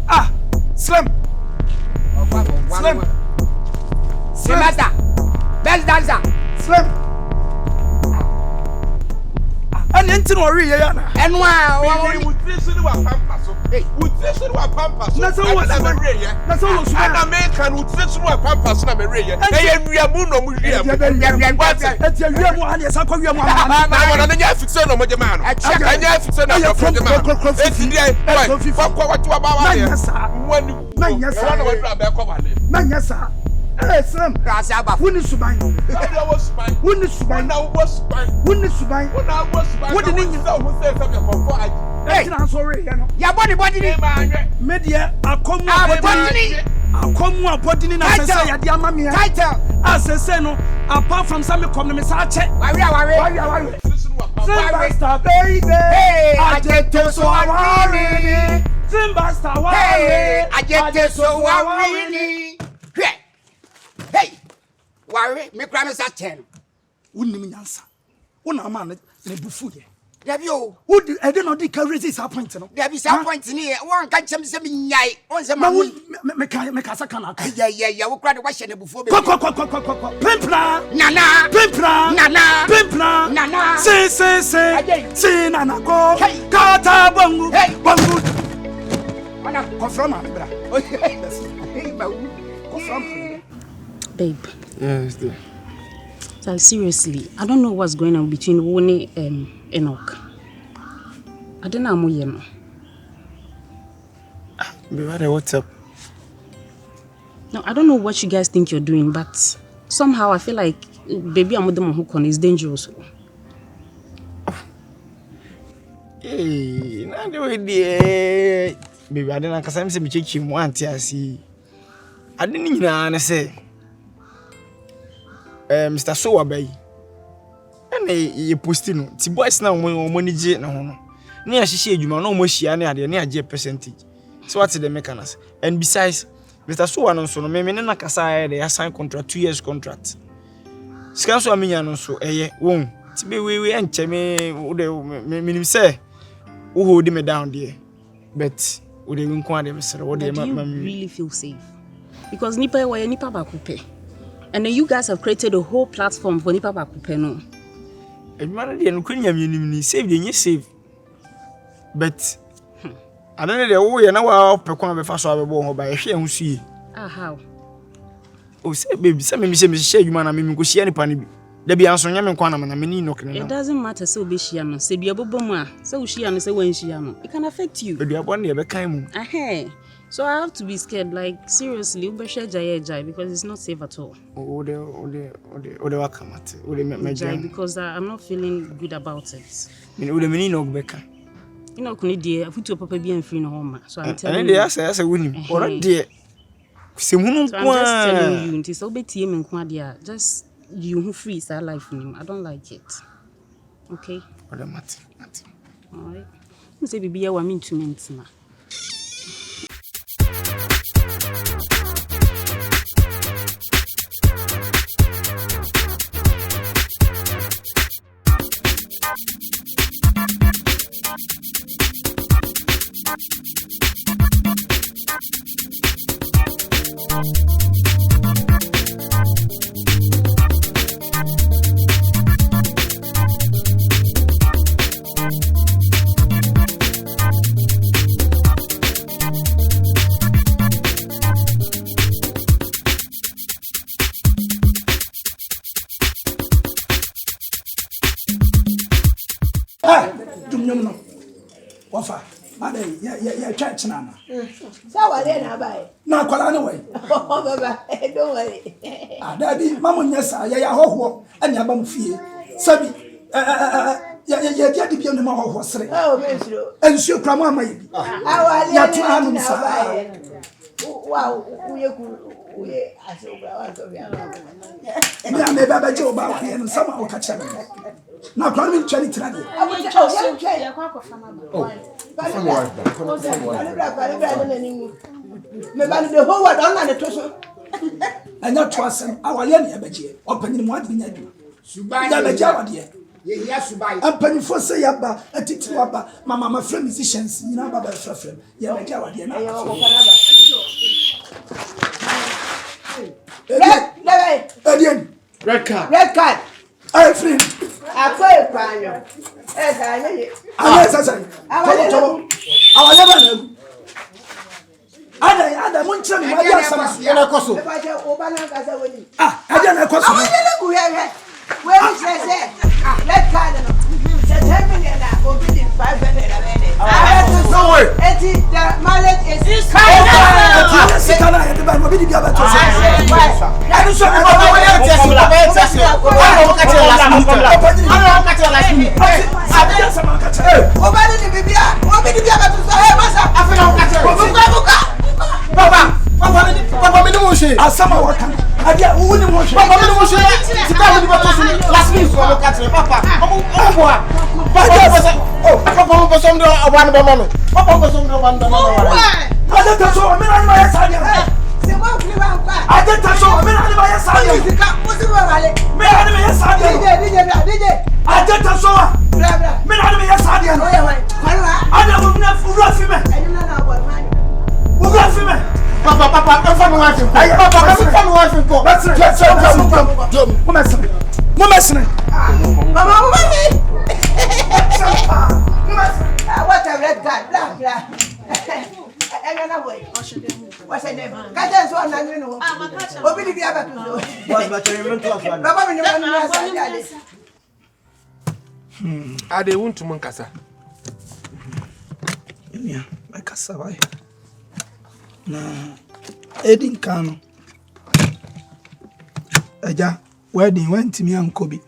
Ah, slim. Slim. Semata. Best dancer. Slim. Ani enti no ori ye ya na. Enu a wo tiri ni wa pampa so. Wo tiri ni wa pampa so. Na so wo na me re ye. Na so wo so. Na me kan wo tiri ni wa pampa so na me re ye. E ye wiamu no mu wiamu. Eti wiamu ani esa kwa wiamu ama. Na na nya fixe no mo je ma no. Nya fixe na no mo je ma. Eti dia kwa watu wa ba wa ye. Wani. Na nya sa. Na wadu abe kwa wale. Na nya sa. Slim. Kasi aba. Wuni suban. Wuni suban. Na wo suban. Wuni suban. Na wo suban. Wodi ni nyisa wo say say me konfo aji. Eti na so re ye no. Ya body ni. Media akomu abodini na sese ya dia mame ya. Title. Asese no apart from some come me sa che. Wari. Simba baby. Hey, Ajete so awari. Simba star wari. Hey, ajete so wari. Hey. Wari, me kra me sa chen. Wunnim nyansa. Wona ma ne bufu ye. Dabi o. Would I don't know the carry this point no. Dabi sa point ni won kan chem se me nyai. Won se ma me ka kana. Ya wo kra de wa hye ne bufu be. Kwa. Pimpra. Nana. Si nana ko. Kata bongu. Mana confirm am bra. Hey, ba wu. Confirm. Babe. Yes, dear. So seriously, I don't know what's going on between Woni and Enoch. I don't know what you know. What's up? No, I don't know what you guys think you're doing, but somehow I feel like baby I'm with them hook on is dangerous. Hey, not the way dear. Baby, I don't know, because I'm saying check him one I see. I didn't even say. Mr. SOWAH bay. And you posting ti boys now money jet no. Near she adwuma no mo hia na ade na age percentage. So what's the mechanism? And besides, Mr. SOWAH no so no me na kasa dey assign contract 2 years contract. Sika so amenya no so won. Ti be we enche me minim say wo hold me down there. But we dey nko ade me sere wo dey Do you really feel safe? Because nipa ba kupe. And then you guys have created a whole platform for nipa ba kupe no. Edwuma dey no kwanya minim save dey nye save. But I don't know the way na wa pekwan be fa so abebo ho ba ehwe hu sui. How? Oh say baby say me share edwuma na me ko share nipa ne bi. Da bi anso nya me nkwa na me ni no kene. It doesn't matter so be share no. Say bia bobo mu a, say wo share no say wan share no. It can affect you. Eduabo na e be kan mu. So I have to be scared, like seriously, ube share jai because it's not safe at all. Ode wakamate. Ode me jai because I'm not feeling good about it. Ode me ni no beka. You know, kuni die afutu papa bi en free no home. So I'm telling you. And they say woni. Ora die. Se hunu kwa. I'm just telling you, nti so betie me nko dia. Just you who free that life him. I don't like it. Okay? Ode mate. All right. You say bibi ya wa me instrument na. Wafa. Mother, yeah, church nana. So I didn't buy. Now, call anyway. Oh, don't worry. Daddy, Mamma, yes, I ho, and Yabam fee. Sabi, yeah, get the piano horse. Oh, Miss you. And so, Crama, my. Wow, we and somehow catch them. Now, Cromie Charity. the whole world on the total. And not trust him. Our Lenny, opening what we need. Yes, by I'm penny for say about a titty about my friend musicians, you know about a friend. Yeah, my Jawa, Red card. Red card. I friend. I play a crime. Yes, I know it. Our never. Ada munchani wajia sama yana koso. Ah, aja na koso. Where is that? Red card. The 10 million for bidding 500. No way. The mallet is Papa, me no motion. Asama waka. Adia, who ni motion? Papa, me no motion. Sika ni batoso. Last week for look at Papa. Papa, Papa, Papa, some do one by mama. Papa, some do one by mama. I don't touch so. Me na ma yesa dia. Se mo fliwa kwa. I don't touch so. Me na ma yesa dia. Sika, mo se wa wale. Me na ma yesa dia. DJ. I don't touch so. Me na ma yesa dia. Oya wa. Kwalwa. Ada mo na furu afime. Enyu na na boy man. Furu afime. Papa, I'm from watching. Papa, I'm from watching. What a red card, blah, blah. Another way. What's her name? Cather's one, I know. What will you be able to do? What's my treatment? I they want to Moncasa. Yeah, my casa. Na Edin Kano Eja wedding went me and Kobe.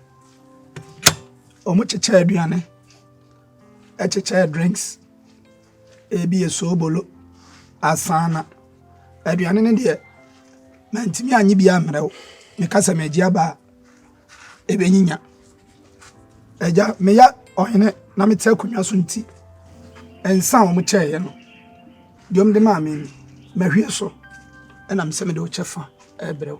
Omo cheche aduane cheche drinks ebi esobolo asana aduane ne de na ntimi anyi bia mrew me kasa me gia ba ebenyinya Eja me ya ohene na me te kunwa so nti ensa omo cheye no diom de ma me mahwie so ena me se me de o chefa ebrew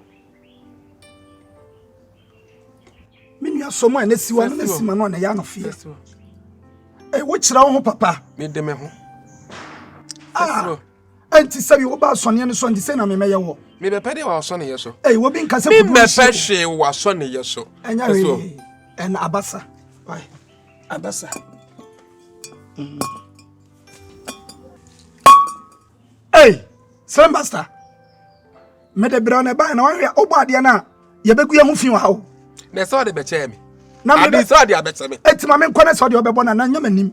minua so mo na siwa na sima no na ya no fie wo kira wo ho papa me de me ho anti sabi wo ba sone ne so anti se na me meye wo me be pede wa so ne yeso wo bi nka se me be hwe wa so ne yeso enya we en abasa why abasa Hey, Master. Me de bra na ba na wa obo ade na ye begu ye ho fi wa ho. Na so de be che me. Na me de so de abeche me. Etima me nkɔ na so de obebo na nya manim.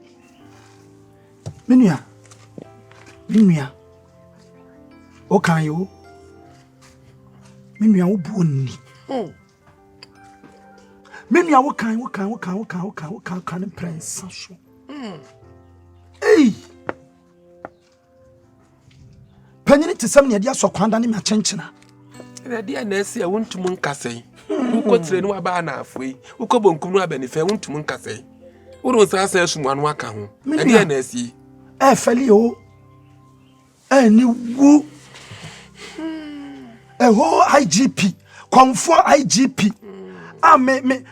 Minua. O kan yo. Minua wo bu oni. Minua wo kan prince so. Hey. Panyini tisam ne dia sokwanda ne ma chenchena. Dia na esi a wontum nkasai. Uko tire no aba na afoi. Uko bonkum no aba ne fe wontum nkasai. Woro sa asa esum anu aka ho. Dia na esi. Fali o. Ni wu. Ho IGP, konfo IGP.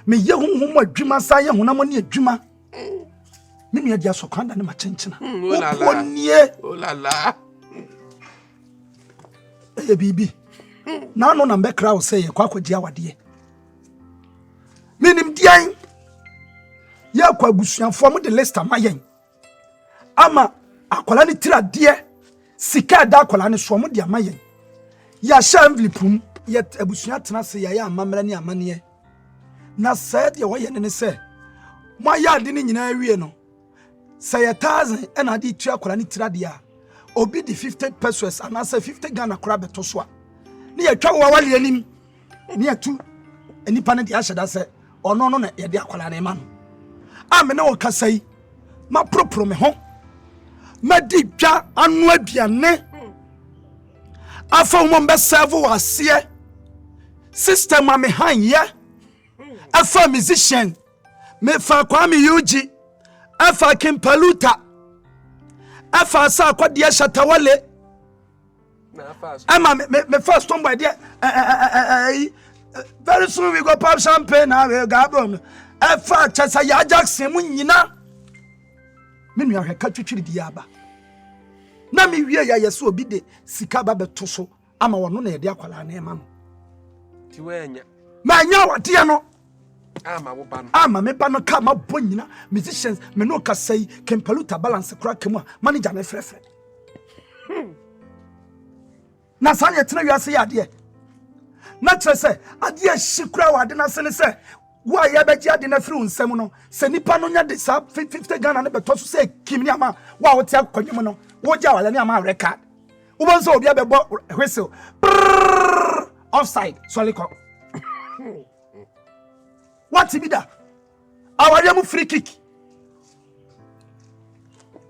Me ye honhom adwuma sa ye honam ne adwuma. Me ne dia sokwanda ne ma chenchena. Oh la la. Bibi. Na no na mbekra wo say kwa kwagia wade. Minim dian. Ya kwa busuanfo mo de Leicester mayen. Ama akwala ne tirade sika da akwala ne so mo de mayen. Ya sha envelope ya abusuan tena se ya amamra ne amane. Na said ye wo ye ne se. Mo ya de ne nyina awie no. say 1,000 and I did 2 akwala ni tiradia obi di 50 pesos and I say 50 Ghana kora beto so a ni atwa wo wale anim ni atu enipa ne de ahyeda say ono no na ye de akwala na ma no amene wo kasai ma propro me ho ma di dwa anu aduane afa mo mbe serve wase system ma me hanye afa musician me fa kwa me yuji afa kimpaluta afa sa kwade shatawale ama me first one by there very soon we go pop champagne na we go afa chasa ya Jackson mu nyina me nua hweka twitwiri di aba na me wie ya yeso obi de sika ba beto so ama wono na ye de akwala na ema no ti wanya ma nya wade no ama me ba no ka ma bo nyina musicians me no ka say kempaluta balance kra kemu manager na frefre na sanye tena wiase ya de na kire say ade hikura wade na se ne say wa ya beji ade na firi unsem no se nipa no nya de sa 50 Ghana na beto so say kimni ama wa wote akwanwem no wo ja wala ni ama record wo bon so obi abebo whistle offside soliko what be that awari mu free kick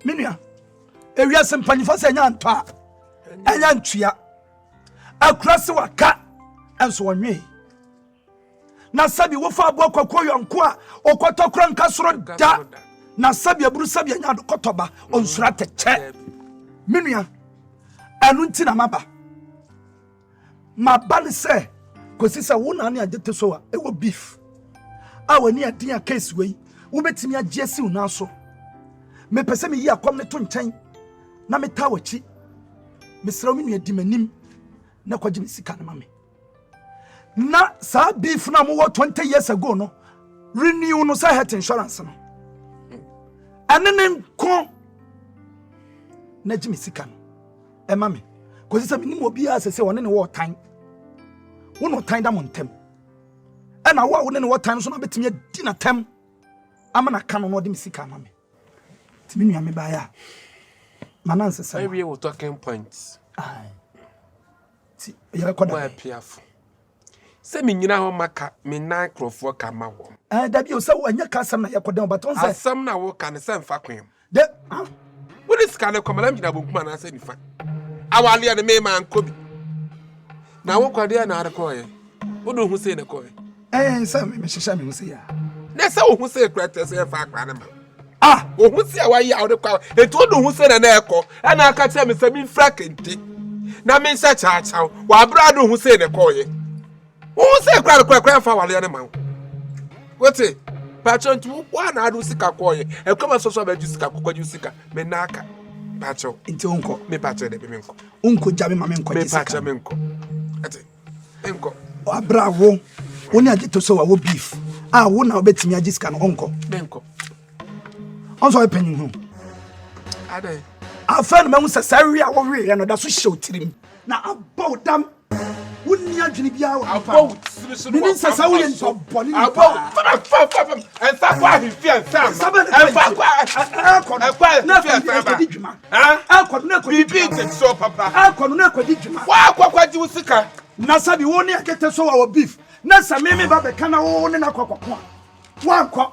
minua ewia se mpanyifo se nya nto a enya ntua akurase waka enso wonwe na sabi wo fa abo kwakwo yonko a okotokro nka soro da na sabi aburu sabi anya kotoba onsura teche minua anu ntina maba ne se kosi se wo na ne agete so a ewo beef awani adin case we wo betimi agesi wo na so me pese me yi akom ne to nchen na me ta wachi me sra me nua di manim na kwaje me sika na mame na sa beef na mo 20 years ago no renew no say health insurance no anene ko na ji me sika no e mame kosi se me nim obi a se woni ne wo tan wo no tan da mo ntem and I want what time so na betimi di na tem amana ka no de misika na me timi nua me ba ya mananse say we were talking points ti ya record ba piafo se me nyina ho maka me nan krofo ka ma wo da bi o se wo anya ka asam na yakodan baton say asam na wo ka ne se mfa kwem de wo ni ska ne komala mjina bonkuma na se nifa awale ne me man kobi na wo kwade na arekoye wo do hu se ne koye say me shisha me hu se ya na se wo hu se krete se fa akwa ne ma wo hu se awayi awde kwa etu do hu se na eko na aka che me se mi frakenti na me nsa cha cha wa bra do hu se ne koye wo hu se kwa fa wale ne ma wote patron tu wa na adu sika koye e koma so ba ju sika kokwa sika me na aka patron nti onko me patron de me nko onko jabe ma me nko me patron me nko ate enko abra wo woni agito so wo beef wo na obetimi agiska no onko benko onso e panyin hu ade afa na me se sari a wo we no da so hye otirim na abau dam woni adwene bia wo abau ni se sa wo ye nso boni abau fa ensa kwa hifia ensa enfa kwa na hifia didwuma akonu na bibi te so papa akonu na didwuma wa kwa ji usika na sabi woni agete so wo beef na sameme ba be kana wo ne na kwakwa wankwa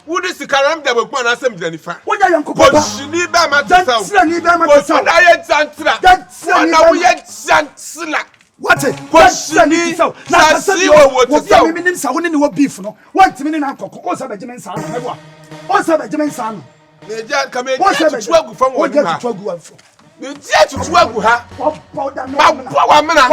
wudi sikaram da bakuma na asem danifa wonya yankopɔ boshini ba matisa tsani ba matisa na ye tantra na wo ye tantsla wate boshini na si wo tisa wo minim sa woni ne wo beef no wantimi ne na nkɔkɔ o sa ba jimen sa no mewa o sa ba jimen sa no ne ja kame tutu agu fam wo ni ha ne ja tutu agu ha ba wa mena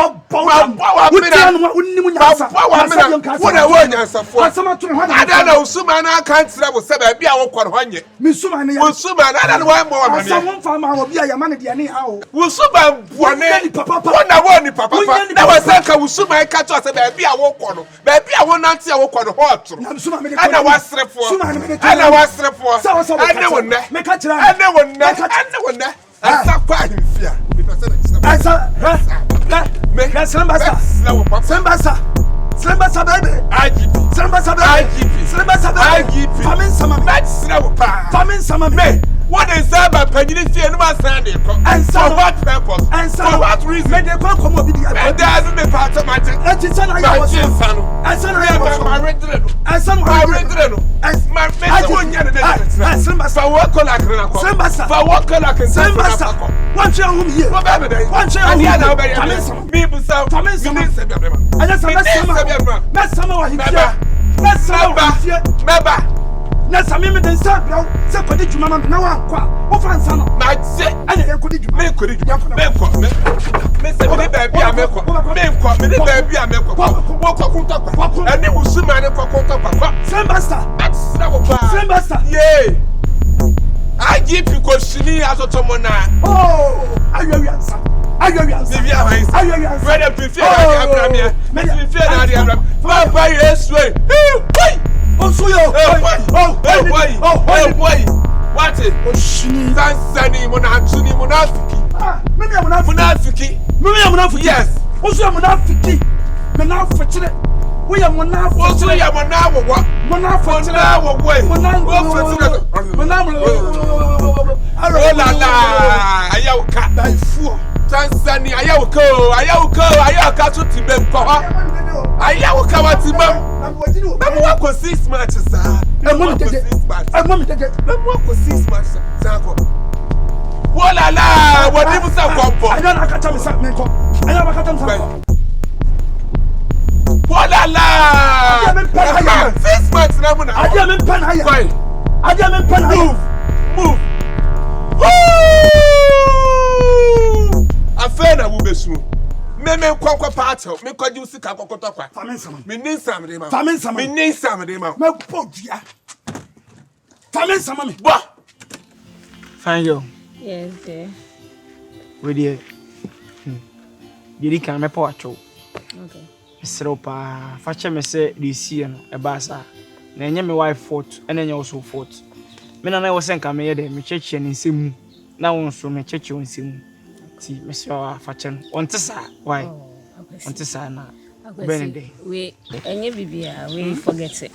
wona wo nyansafo ada na usuma na kan tira wo se ba bia wo kɔ ho nye misuma ne ya usuma na ada na wo mo wa mane asam fa ma wo bia ya mane de ne ha o usuma buone wona wo ni papa na wo se ka usuma ka to se ba bia wo kɔ no ba bia wo nante wo kɔ no ho atoro ana wasrefo ana wasrefo ana wonna me ka kira ana wonna asa kwa himfia asa me Sembasa baby IGP Famin sama me What is that by penny fear no man Sunday? And for what purpose? And for what reason? May they come over the and there's me part of my thing. And it's an idea. And son my rental. And son my rental. And my one year. And some for what color for what color can send one share room here. One share room here. People say, and that's Let's have me the start now. Somebody to Mamma now. What France? Might say, and I could make it. Mr. Baby, I make walk, and they will see my Semester, yea. I give you Cossini as a Tomona. Oh, I will answer. I will answer. I will answer. Whether prefer Abraham, maybe fear Abraham. Papa, yes, way. Oh, so you. What it? Oh, she. Sansani, Monachuni, Monafiki. Ah, maybe I'm Monafiki. Maybe I'm Monafiki. Yes. Also, I'm Monafiki. Monafiki. We are Monaf. Also, we are Monaf. What? Monaf. Oh la la. Ayauka. Daifu. Tanzania. Ayauka to Tibem. Ayauka what Tibem. I'm work for 6 matches, sir. I'm work for 6 matches. I'm work for 6 matches, sir. Oh la la. What do you say, Compo? I don't know what something. I don't know what something. Oh la la. 6 months now. I didn't pen higher. I didn't pen higher. Move. I feel that will be soon. Me kwa party. Me kwa juice ka kwa tokwa. Me nin sam de ma. Me nin sam de ma. Me podia. Famen sama me. Bo. Fine girl. Yes, dear. We there. Didi kan me po acho. Okay. Sropa, fache me say this year no e basa. Na enye me wife fault, ene enye also fault. Me na wo sen ka me ye de me cheche ne nsemu. Na won so me cheche won nsemu. Ti me se wa fache no. On tesa, why? On tesa na. Benede. We enye bibia, we forget it.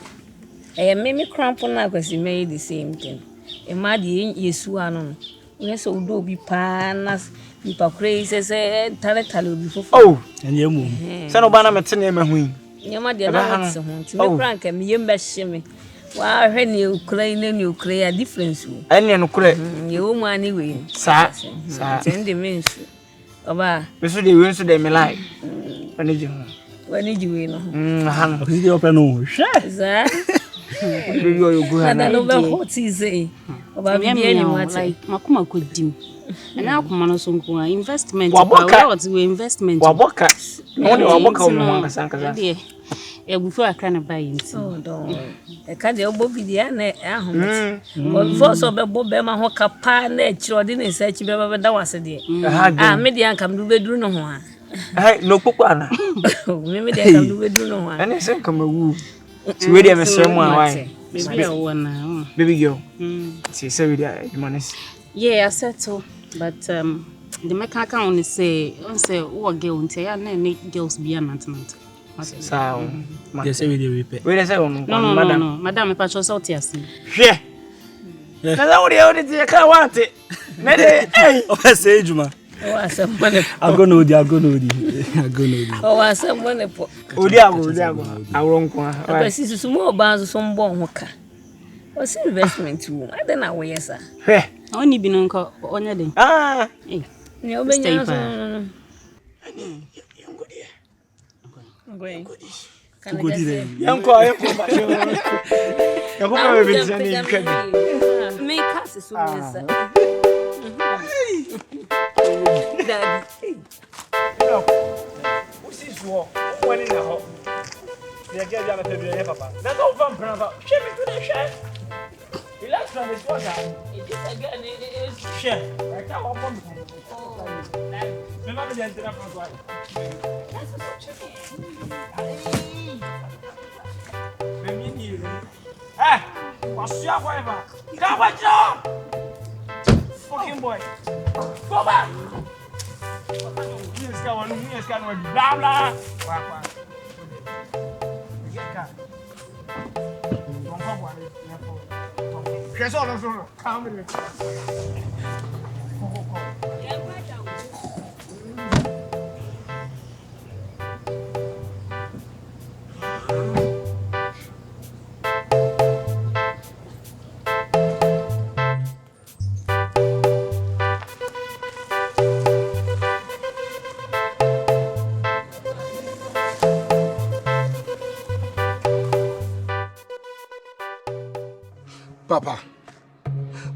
Me cramp na Akwasi me the same thing. E ma de Yesu ano. We so do bi pa na nipa crazy say tale obi fofo. Oh, enye mu. Se no ba na mete na mahu. Nyama de na mate ho. Ti me crank me yem ba hye me. Wa hwe ne Ukraine ne Ukraine difference wo. Ene no kure. Ye wo mu ani we. Sa. Tende me nsu. Oba. Me so de we nso de me like. Wani ji ho. Wani ji we no. Han. Obi de open no. Hwe. Za. Yo go na. Na no be hot easy. Oba bi e ni mate. Like makuma kodim. And now come on so investment. What investment? Waboka. Only waboka mo sankaza. E before I can buy it. Oh don't. E ka de obo bidia na ahom. Before so be bo be ma ho kapa na e kire odi na search be be da wase de. Me de ankam du beduru no ho a. No popo ana. Me de ankam du beduru no ho a. Ene se kam wu. Ti we de me sere mo why. Baby I wanna. Baby girl. See say we dey humanist. Yeah, I said so. But the mechanic only say what girl until ya na girls be anant. So, they say we dey repair. We dey say no, madam me pacho so tiasi. Hwe. Na za wo dey dey ka want it. Me dey o say ejuma. O asem bone. Agonodi. O asem bone po. Odi ago. Awronko a. Akwasi susu mo banzo so mbon ho ka. O say investment wo. Ade na wo yesa. Hwe. Oni bi no nko onya den. Ni obenya so. Ngwe. Yanko ba. Yanko ba be tani nkadi. Me kasi so yesa. Dad. No. What's this war? When in the hole. They get you to be papa. That's all from brother. Shame to the chef. Relax on this water. It is again is chef. I can't open the remember the entire front. That's so chicken. Hey, what's your wife? Come on, fucking boy. Go back. Yes, come on, blah blah. Guess all of come in.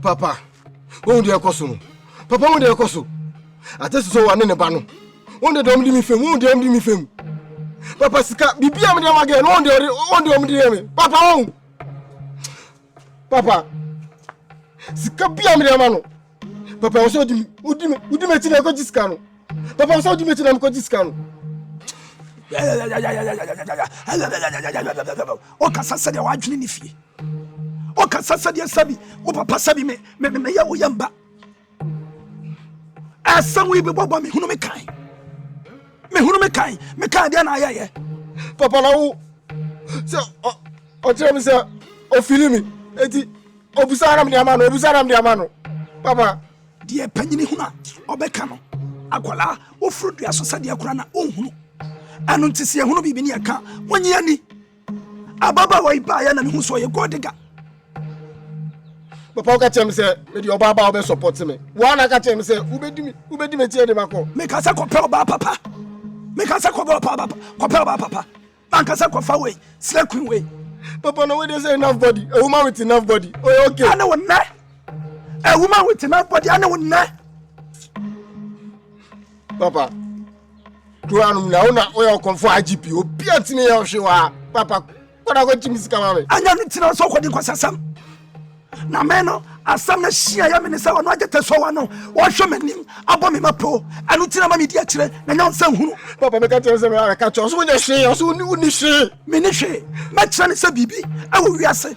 Papa, who dear Cosso? Papa, who dear Cosso? I just saw one in the bano. Only don't leave me film, won't leave me film. Papa, be again, on the Papa, home. Papa, Sika mano. Papa, also do ultimate Cano. Papa, also do Cano. O kasasa de wadwene ni fie. O kasasa de sabi, o papa sabi me ya wo yamba. Asan we be bobo me hunu me kan. Me kan de na aye. Papa na wo. Se o tell me say o feel me. Eti obusara me de amano. Papa, de panyini huna obeka no. Akwala wo frudu asosa de akura na onhunu. Anu ntisi ehunu bibi ni aka. Wonye ani. Ababa wa iba ya na me hu so ye godega. Papa ka tell me say me the oba ba support me. One ka tell me say ubedi me tie de mako. Me ka say ko pe oba papa. Me ka say ko pe oba papa. Man ka say ko fa way, slay queen way. Papa no we dey say enough body. A woman with enough body. Oh okay. Ana wonna. A woman with enough body ana wonna. Papa. Tuanum na una oyo konfo IGP. Obi atini ya hwewa. Papa, what I go to Mr. Mame? Anya no tina so ko din kwasasam. Na me no asam na hia ya me ne sa wono agete SOWAH no. Wo hwe manim abo me mapo. Anu tina ma me di akire na nya nsa hunu. Papa me ka tell say me ka cho so wo hwe so ni hwe. Me ni hwe. Ma kire ne sa bibi. Awo wiase.